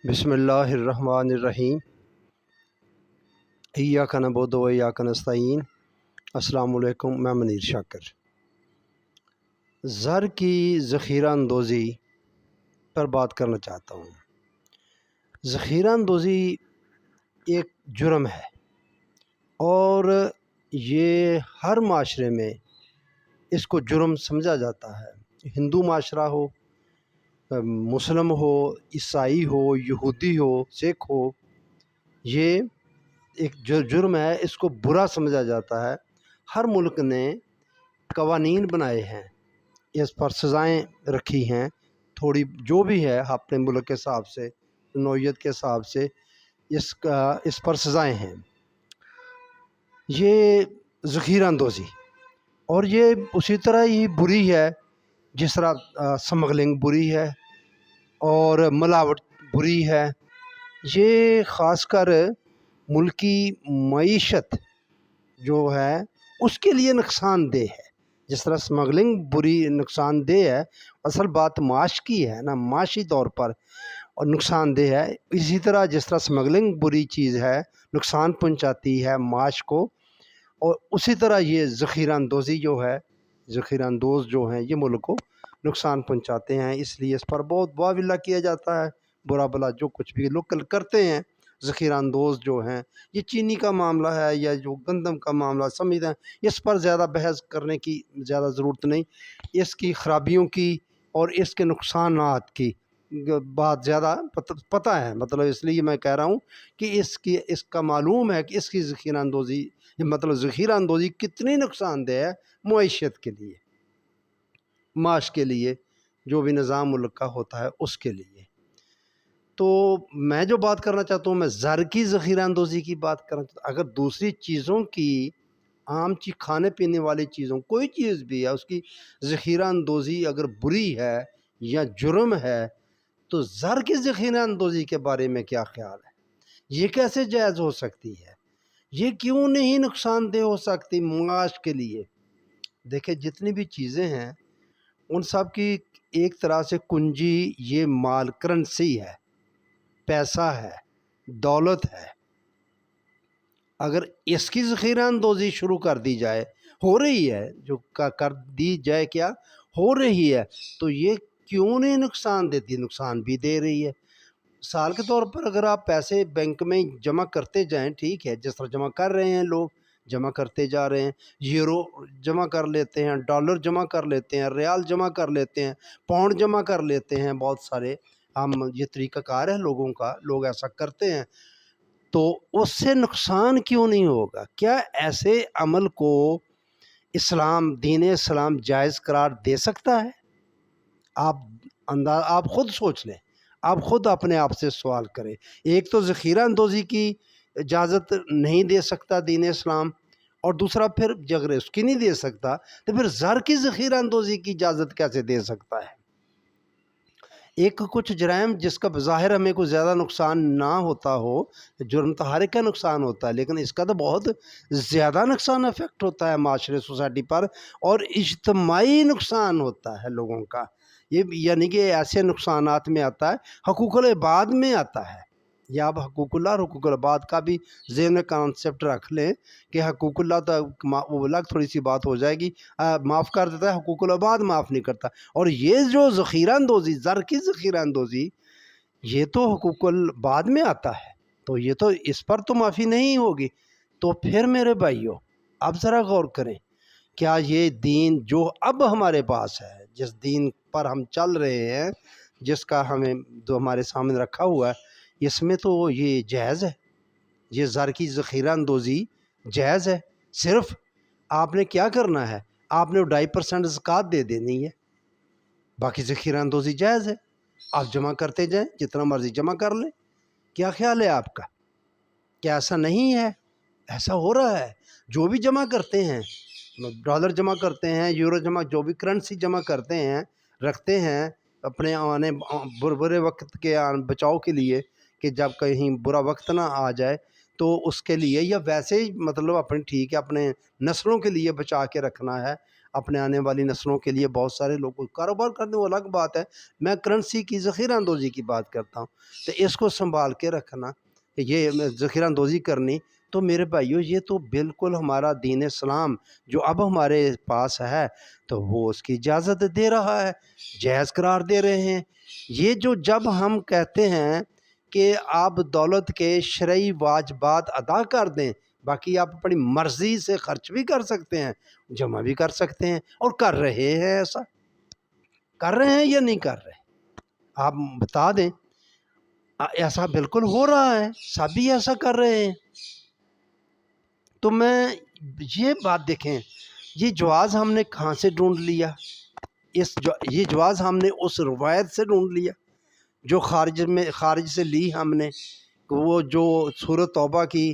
بسم اللہ الرحمن الرحیم۔ ایاک نعبد و ایاک نستعین۔ السلام علیکم، میں منیر شاکر۔ زر کی ذخیرہ اندوزی پر بات کرنا چاہتا ہوں۔ ذخیرہ اندوزی ایک جرم ہے اور یہ ہر معاشرے میں اس کو جرم سمجھا جاتا ہے، ہندو معاشرہ ہو، مسلم ہو، عیسائی ہو، یہودی ہو، سکھ ہو، یہ ایک جرم ہے، اس کو برا سمجھا جاتا ہے۔ ہر ملک نے قوانین بنائے ہیں، اس پر سزائیں رکھی ہیں، تھوڑی جو بھی ہے اپنے ملک کے حساب سے، نوعیت کے حساب سے اس پر سزائیں ہیں۔ یہ ذخیرہ اندوزی اور یہ اسی طرح ہی بری ہے جس طرح سمگلنگ بری ہے اور ملاوٹ بری ہے۔ یہ خاص کر ملکی معیشت جو ہے اس کے لیے نقصان دہ ہے۔ جس طرح سمگلنگ بری نقصان دہ ہے، اصل بات معاش کی ہے نا، معاشی طور پر اور نقصان دہ ہے، اسی طرح جس طرح سمگلنگ بری چیز ہے، نقصان پہنچاتی ہے معاش کو، اور اسی طرح یہ ذخیرہ اندوزی جو ہے، ذخیرہ اندوز جو ہیں یہ ملک کو نقصان پہنچاتے ہیں۔ اس لیے اس پر بہت واویلا کیا جاتا ہے، برا بلا جو کچھ بھی لوگ کرتے ہیں۔ ذخیرہ اندوز جو ہیں، یہ چینی کا معاملہ ہے یا جو گندم کا معاملہ سمجھتے ہیں، اس پر زیادہ بحث کرنے کی زیادہ ضرورت نہیں۔ اس کی خرابیوں کی اور اس کے نقصانات کی بات زیادہ پتہ ہے، مطلب اس لیے میں کہہ رہا ہوں کہ اس کا معلوم ہے کہ اس کی ذخیرہ اندوزی، مطلب ذخیرہ اندوزی کتنی نقصان دہ ہے معیشت کے لیے، معاش کے لیے، جو بھی نظام ملک کا ہوتا ہے اس کے لیے۔ تو میں جو بات کرنا چاہتا ہوں، میں زر کی ذخیرہ اندوزی کی بات کرنا چاہتا ہوں۔ اگر دوسری چیزوں کی، عام چیز کھانے پینے والی چیزوں، کوئی چیز بھی ہے، اس کی ذخیرہ اندوزی اگر بری ہے یا جرم ہے، تو زر کی ذخیرہ اندوزی کے بارے میں کیا خیال ہے؟ یہ کیسے جائز ہو سکتی ہے؟ یہ کیوں نہیں نقصان دہ ہو سکتی معاش کے لیے؟ دیکھیں، جتنی بھی چیزیں ہیں ان سب کی ایک طرح سے کنجی یہ مال، کرنسی ہے، پیسہ ہے، دولت ہے۔ اگر اس کی ذخیرہ اندوزی شروع کر دی جائے، ہو رہی ہے، جو کر دی جائے، کیا ہو رہی ہے، تو یہ کیوں نہیں نقصان دیتی؟ نقصان بھی دے رہی ہے۔ مثال کے طور پر اگر آپ پیسے بینک میں جمع کرتے جائیں، ٹھیک ہے، جس طرح جمع کر رہے ہیں، لوگ جمع کرتے جا رہے ہیں، یورو جمع کر لیتے ہیں، ڈالر جمع کر لیتے ہیں، ریال جمع کر لیتے ہیں، پاؤنڈ جمع کر لیتے ہیں، بہت سارے یہ طریقہ کار ہے لوگوں کا، لوگ ایسا کرتے ہیں، تو اس سے نقصان کیوں نہیں ہوگا؟ کیا ایسے عمل کو اسلام، دین اسلام جائز قرار دے سکتا ہے؟ آپ خود سوچ لیں، آپ خود اپنے آپ سے سوال کریں۔ ایک تو ذخیرہ اندوزی کی اجازت نہیں دے سکتا دین اسلام، اور دوسرا پھر اگر اس کی نہیں دے سکتا تو پھر زر کی ذخیرہ اندوزی کی اجازت کیسے دے سکتا ہے؟ ایک کچھ جرائم جس کا بظاہر ہمیں کوئی زیادہ نقصان نہ ہوتا ہو، جرم تو ہر ایک کا نقصان ہوتا ہے، لیکن اس کا تو بہت زیادہ نقصان افیکٹ ہوتا ہے معاشرے، سوسائٹی پر، اور اجتماعی نقصان ہوتا ہے لوگوں کا۔ یہ یعنی کہ ایسے نقصانات میں آتا ہے، حقوق العباد میں آتا ہے۔ یا آپ حقوق اللہ اور حقوق العباد کا بھی ذہن میں کانسیپٹ رکھ لیں کہ حقوق اللہ تو وہ الگ تھوڑی سی بات ہو جائے گی، معاف کر دیتا ہے، حقوق العباد معاف نہیں کرتا۔ اور یہ جو ذخیرہ اندوزی، زر کی ذخیرہ اندوزی، یہ تو حقوق العباد میں آتا ہے، تو یہ تو اس پر تو معافی نہیں ہوگی۔ تو پھر میرے بھائیوں، اب ذرا غور کریں، کیا یہ دین جو اب ہمارے پاس ہے، جس دین پر ہم چل رہے ہیں، جس کا ہمیں جو ہمارے سامنے رکھا ہوا ہے، اس میں تو یہ جائز ہے؟ یہ زر کی ذخیرہ اندوزی جائز ہے؟ صرف آپ نے کیا کرنا ہے؟ آپ نے 2.5% زکوٰۃ دے دینی ہے، باقی ذخیرہ اندوزی جائز ہے، آپ جمع کرتے جائیں، جتنا مرضی جمع کر لیں۔ کیا خیال ہے آپ کا؟ کیا ایسا نہیں ہے؟ ایسا ہو رہا ہے۔ جو بھی جمع کرتے ہیں، ڈالر جمع کرتے ہیں، یورو جمع، جو بھی کرنسی جمع کرتے ہیں، رکھتے ہیں اپنے آنے برے وقت کے بچاؤ کے لیے، کہ جب کہیں برا وقت نہ آ جائے تو اس کے لیے، یا ویسے ہی مطلب اپنے ٹھیک ہے، اپنے نسلوں کے لیے بچا کے رکھنا ہے، اپنے آنے والی نسلوں کے لیے بہت سارے لوگ کاروبار کرتے ہیں، وہ الگ بات ہے، میں کرنسی کی ذخیرہ اندوزی کی بات کرتا ہوں۔ تو اس کو سنبھال کے رکھنا، یہ ذخیرہ اندوزی کرنی، تو میرے بھائیو یہ تو بالکل ہمارا دین اسلام جو اب ہمارے پاس ہے تو وہ اس کی اجازت دے رہا ہے، جائز قرار دے رہے ہیں۔ یہ جو جب ہم کہتے ہیں کہ آپ دولت کے شرعی واجبات ادا کر دیں، باقی آپ اپنی مرضی سے خرچ بھی کر سکتے ہیں، جمع بھی کر سکتے ہیں، اور کر رہے ہیں، ایسا کر رہے ہیں یا نہیں کر رہے، آپ بتا دیں۔ ایسا بالکل ہو رہا ہے، سب بھی ایسا کر رہے ہیں۔ تو میں یہ بات دیکھیں، یہ جواز ہم نے کہاں سے ڈھونڈ لیا؟ یہ جواز ہم نے اس روایت سے ڈھونڈ لیا جو خارج سے لی ہم نے، وہ جو سورۃ توبہ کی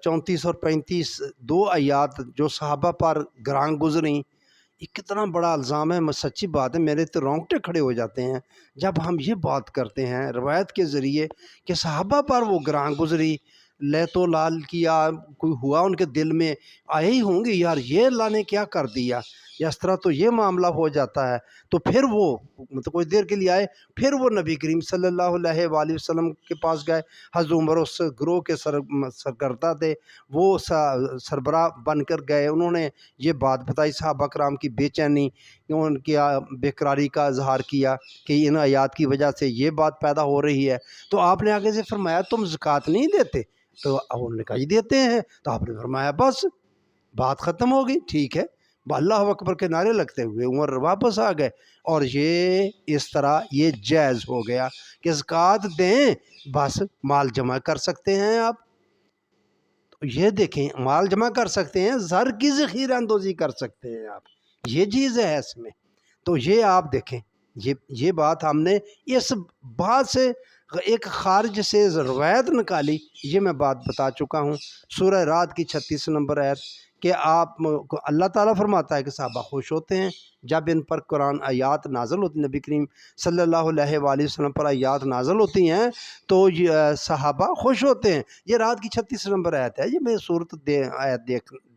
34 اور 35 دو آیات جو صحابہ پر گراں گزریں، یہ کتنا بڑا الزام ہے، سچی بات ہے، میرے تو رونگٹے کھڑے ہو جاتے ہیں جب ہم یہ بات کرتے ہیں روایت کے ذریعے کہ صحابہ پر وہ گراں گزری، لے تو لال کیا، کوئی ہوا ان کے دل میں، آئے ہی ہوں گے یار یہ اللہ نے کیا کر دیا، یا اس طرح تو یہ معاملہ ہو جاتا ہے۔ تو پھر وہ مطلب کچھ دیر کے لیے آئے، پھر وہ نبی کریم صلی اللہ علیہ وآلہ وسلم کے پاس گئے، حضرت عمر اس گروہ کے سرکردہ تھے، وہ سربراہ بن کر گئے، انہوں نے یہ بات بتائی، صحابہ کرام کی بے چینی، ان کی بے قراری کا اظہار کیا کہ ان آیات کی وجہ سے یہ بات پیدا ہو رہی ہے۔ تو آپ نے آگے سے فرمایا تم زکوٰۃ نہیں دیتے؟ تو انہوں نے کہا جی دیتے ہیں۔ تو آپ نے فرمایا بس بات ختم ہو گئی، ٹھیک ہے، اللہ اکبر کے نعرے لگتے ہوئے عمر واپس آ گئے، اور یہ اس طرح یہ جائز ہو گیا کہ زکوٰۃ دیں، بس مال جمع کر سکتے ہیں آپ۔ تو یہ دیکھیں، مال جمع کر سکتے ہیں، زر کی ذخیرہ اندوزی کر سکتے ہیں آپ، یہ چیز ہے اس میں۔ تو یہ آپ دیکھیں، یہ بات ہم نے اس بات سے ایک خارج سے روایت نکالی، یہ میں بات بتا چکا ہوں۔ سورہ رعد کی 36 نمبر آیت کہ آپ اللہ تعالیٰ فرماتا ہے کہ صحابہ خوش ہوتے ہیں جب ان پر قرآن آیات نازل ہوتی، نبی کریم صلی اللہ علیہ وآلہ وسلم پر آیات نازل ہوتی ہیں تو صحابہ خوش ہوتے ہیں۔ یہ رعد کی 36 نمبر آیت ہے، یہ میں صورت آیت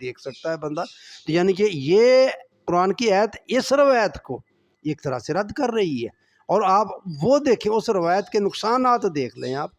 دیکھ سکتا ہے بندہ۔ تو یعنی کہ یہ قرآن کی آیت اس روایت کو ایک طرح سے رد کر رہی ہے، اور آپ وہ دیکھیں، اس روایت کے نقصانات دیکھ لیں آپ،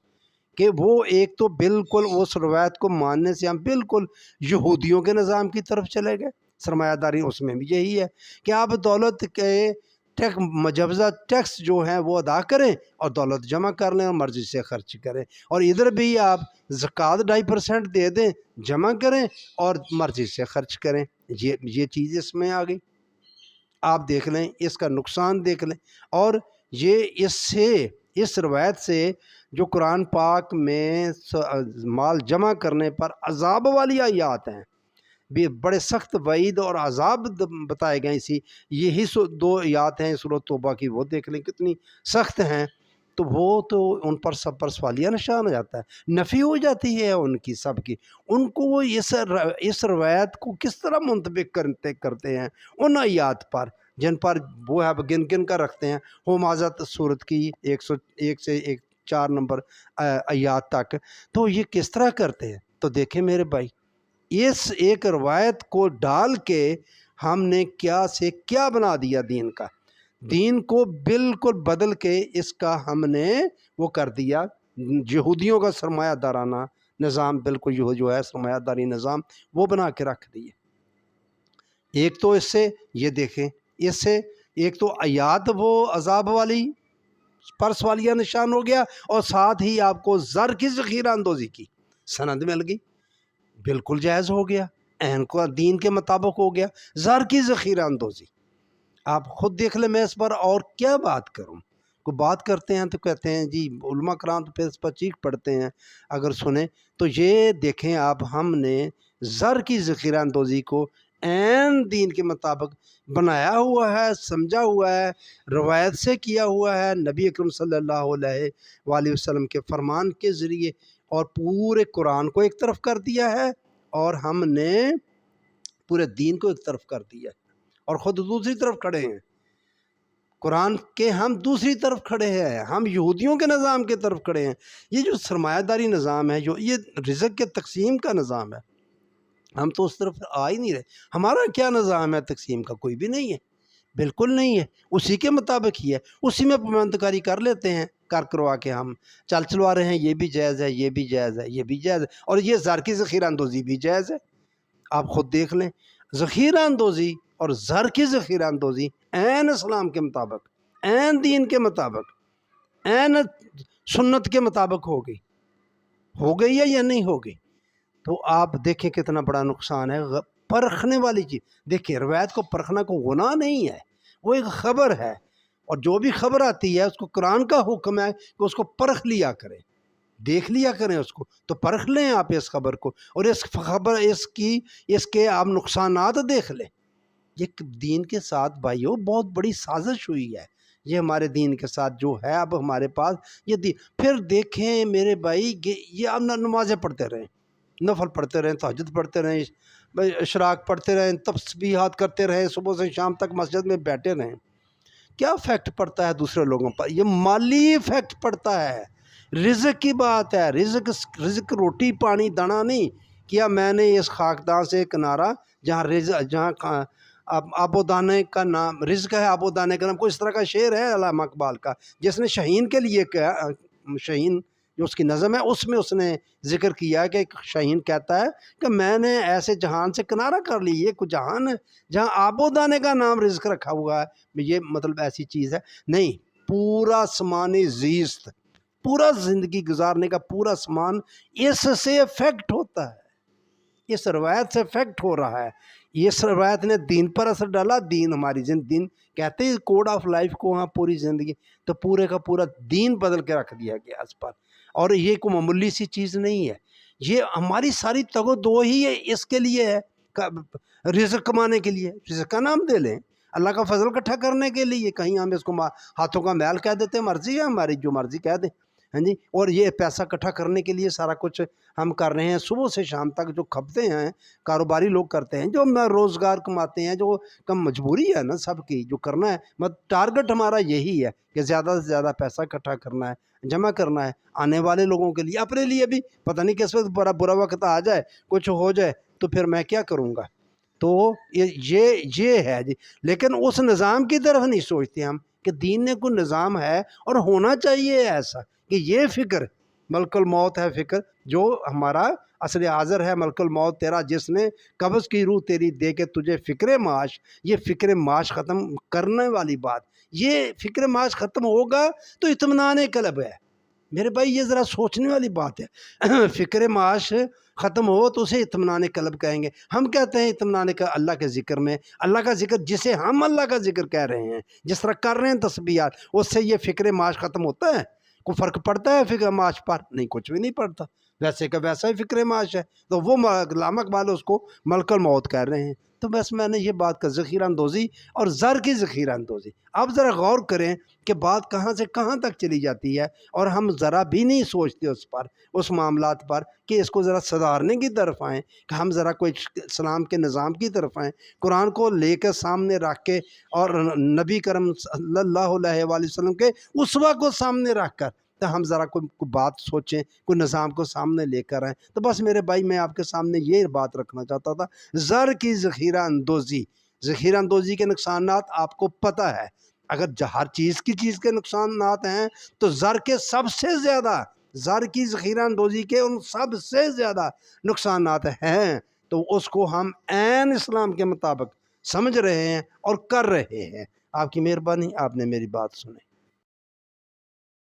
کہ وہ ایک تو بالکل اس روایت کو ماننے سے ہم بالکل یہودیوں کے نظام کی طرف چلے گئے۔ سرمایہ داری اس میں بھی یہی ہے کہ آپ دولت کے مجوزہ ٹیکس جو ہیں وہ ادا کریں اور دولت جمع کر لیں اور مرضی سے خرچ کریں، اور ادھر بھی آپ زکوٰۃ 2.5% دے دیں، جمع کریں اور مرضی سے خرچ کریں۔ یہ چیز اس میں آ گئی، آپ دیکھ لیں، اس کا نقصان دیکھ لیں۔ اور یہ اس روایت سے جو قرآن پاک میں مال جمع کرنے پر عذاب والی آیات ہیں، بھی بڑے سخت وعید اور عذاب بتائے گئے، یہی دو آیات ہیں سورۃ توبہ کی، وہ دیکھ لیں کتنی سخت ہیں۔ تو وہ تو ان پر سب پر سوالیہ نشان ہو جاتا ہے، نفی ہو جاتی ہے ان کی سب کی۔ ان کو وہ اس روایت کو کس طرح منطبق کرتے ہیں ان آیات پر جن پر وہ ہے گن کر رکھتے ہیں، حمازت صورت کی 101 سے 4 نمبر آیات تک۔ تو یہ کس طرح کرتے ہیں؟ تو دیکھیں میرے بھائی، اس ایک روایت کو ڈال کے ہم نے کیا سے کیا بنا دیا، دین کو بالکل بدل کے اس کا ہم نے وہ کر دیا، یہودیوں کا سرمایہ دارانہ نظام، بالکل یہ جو ہے سرمایہ داری نظام وہ بنا کے رکھ دیے۔ ایک تو اس سے یہ دیکھیں، اس سے ایک تو آیات وہ عذاب والی پر سوالیہ نشان ہو گیا، اور ساتھ ہی آپ کو زر کی ذخیرہ اندوزی کی سند مل گئی، بالکل جائز ہو گیا، عین کو دین کے مطابق ہو گیا، زر کی ذخیرہ اندوزی۔ آپ خود دیکھ لیں، میں اس پر اور کیا بات کروں، کوئی بات کرتے ہیں تو کہتے ہیں جی علماء کرام، تو پھر اس پر چیخ پڑتے ہیں اگر سنیں تو۔ یہ دیکھیں آپ، ہم نے زر کی ذخیرہ اندوزی کو عین دین کے مطابق بنایا ہوا ہے، سمجھا ہوا ہے، روایت سے کیا ہوا ہے، نبی اکرم صلی اللہ علیہ وآلہ وسلم کے فرمان کے ذریعے، اور پورے قرآن کو ایک طرف کر دیا ہے، اور ہم نے پورے دین کو ایک طرف کر دیا ہے، اور خود دوسری طرف کھڑے ہیں۔ قرآن کے ہم دوسری طرف کھڑے ہیں، ہم یہودیوں کے نظام کے طرف کھڑے ہیں۔ یہ جو سرمایہ داری نظام ہے، جو یہ رزق کے تقسیم کا نظام ہے، ہم تو اس طرف آ ہی نہیں رہے. ہمارا کیا نظام ہے تقسیم کا؟ کوئی بھی نہیں ہے، بالکل نہیں ہے. اسی کے مطابق ہی ہے، اسی میں پاماندکاری کر لیتے ہیں، کروا کے ہم چلوا رہے ہیں. یہ بھی جائز ہے، یہ بھی جائز ہے، یہ بھی جائز ہے، اور یہ زر کی ذخیرہ اندوزی بھی جائز ہے. آپ خود دیکھ لیں، ذخیرہ اندوزی اور زر کی ذخیرہ اندوزی عین اسلام کے مطابق، عین دین کے مطابق، عین سنت کے مطابق ہو گئی ہے یا نہیں ہو گئی؟ تو آپ دیکھیں کتنا بڑا نقصان ہے. پرکھنے والی چیز دیکھیں، روایت کو پرکھنا کو گناہ نہیں ہے، وہ ایک خبر ہے، اور جو بھی خبر آتی ہے اس کو قرآن کا حکم ہے کہ اس کو پرکھ لیا کریں، دیکھ لیا کریں اس کو. تو پرکھ لیں آپ اس خبر کو، اور اس خبر اس کے آپ نقصانات دیکھ لیں. یہ دین کے ساتھ بھائیو بہت بڑی سازش ہوئی ہے، یہ ہمارے دین کے ساتھ جو ہے اب ہمارے پاس یہ دین. پھر دیکھیں میرے بھائی، یہ آپ نمازیں پڑھتے رہیں، نفل پڑھتے رہیں، تہجد پڑھتے رہیں، اشراق پڑھتے رہیں، تسبیحات کرتے رہیں، صبح سے شام تک مسجد میں بیٹھے رہیں، کیا افیکٹ پڑتا ہے دوسرے لوگوں پر؟ یہ مالی افیکٹ پڑتا ہے. رزق کی بات ہے، رزق روٹی پانی دانا نہیں کیا میں نے اس خاکدان سے کنارہ جہاں آب و دانے کا نام رزق ہے، آب و دانے کا نام، کوئی اس طرح کا شعر ہے علامہ اقبال کا، جس نے شاہین کے لیے کہا. شاہین جو اس کی نظم ہے اس میں اس نے ذکر کیا کہ شاہین کہتا ہے کہ میں نے ایسے جہان سے کنارہ کر لی، یہ کوئی جہان ہے جہاں آب و دانے کا نام رزق رکھا ہوا ہے. یہ مطلب ایسی چیز ہے نہیں. پورا سمانی زیست، پورا زندگی گزارنے کا پورا سامان اس سے افیکٹ ہوتا ہے، اس روایت سے افیکٹ ہو رہا ہے. اس روایت نے دین پر اثر ڈالا. دین ہماری دین کہتے ہیں کوڈ آف لائف کو، ہاں پوری زندگی، تو پورے کا پورا دین بدل کے رکھ دیا گیا اس پر. اور یہ کوئی معمولی سی چیز نہیں ہے، یہ ہماری ساری تگ و دو ہی ہے اس کے لیے ہے، رزق کمانے کے لیے. رزق کا نام دے لیں، اللہ کا فضل اکٹھا کرنے کے لیے. کہیں ہم اس کو ہاتھوں کا میل کہہ دیتے ہیں، مرضی ہے ہماری، جو مرضی کہہ دیں، ہاں جی. اور یہ پیسہ اکٹھا کرنے کے لیے سارا کچھ ہم کر رہے ہیں. صبح سے شام تک جو کھپتے ہیں کاروباری لوگ کرتے ہیں، جو روزگار کماتے ہیں، جو کم مجبوری ہے نا سب کی، جو کرنا ہے، ٹارگٹ ہمارا یہی ہے کہ زیادہ سے زیادہ پیسہ اکٹھا کرنا ہے، جمع کرنا ہے آنے والے لوگوں کے لیے، اپنے لیے بھی. پتہ نہیں کس وقت برا وقت آ جائے، کچھ ہو جائے تو پھر میں کیا کروں گا. تو یہ ہے جی. لیکن اس نظام کی طرف نہیں سوچتے ہم کہ دین نے کوئی نظام ہے اور ہونا چاہیے ایسا کہ یہ فکر ملک الموت ہے، فکر جو ہمارا اصل حاضر ہے. ملک الموت تیرا جس نے قبض کی روح تیری دے کے تجھے فکر معاش. یہ فکر معاش ختم کرنے والی بات، یہ فکر معاش ختم ہوگا تو اطمینان قلب ہے میرے بھائی. یہ ذرا سوچنے والی بات ہے. فکر معاش ختم ہو تو اسے اطمینان قلب کہیں گے. ہم کہتے ہیں اطمینان کا اللہ کے ذکر میں، اللہ کا ذکر جسے ہم اللہ کا ذکر کہہ رہے ہیں، جس طرح کر رہے ہیں تسبیحات، اس سے یہ فکر معاش ختم ہوتا ہے؟ کوئی فرق پڑتا ہے فکر معاش پر؟ نہیں، کچھ بھی نہیں پڑتا. ویسے کا ویسا ہی فکر معاش ہے. تو وہ علامہ اقبال اس کو ملک الموت کہہ رہے ہیں. تو بس میں نے یہ بات کا ذخیرہ اندوزی اور زر کی ذخیرہ اندوزی. آپ ذرا غور کریں کہ بات کہاں سے کہاں تک چلی جاتی ہے، اور ہم ذرا بھی نہیں سوچتے اس پر، اس معاملات پر کہ اس کو ذرا سدھارنے کی طرف آئیں، کہ ہم ذرا کوئی اسلام کے نظام کی طرف آئیں، قرآن کو لے کر سامنے رکھ کے، اور نبی کرم صلی اللہ علیہ وآلہ وسلم کے اسوہ کو سامنے رکھ کر، تو ہم ذرا کوئی بات سوچیں، کوئی نظام کو سامنے لے کر آئیں. تو بس میرے بھائی میں آپ کے سامنے یہ بات رکھنا چاہتا تھا. زر کی ذخیرہ اندوزی کے نقصانات آپ کو پتہ ہے. اگر ہر چیز کے نقصانات ہیں تو زر کے سب سے زیادہ، زر کی ذخیرہ اندوزی کے ان سب سے زیادہ نقصانات ہیں. تو اس کو ہم عین اسلام کے مطابق سمجھ رہے ہیں اور کر رہے ہیں. آپ کی مہربانی، آپ نے میری بات سنی.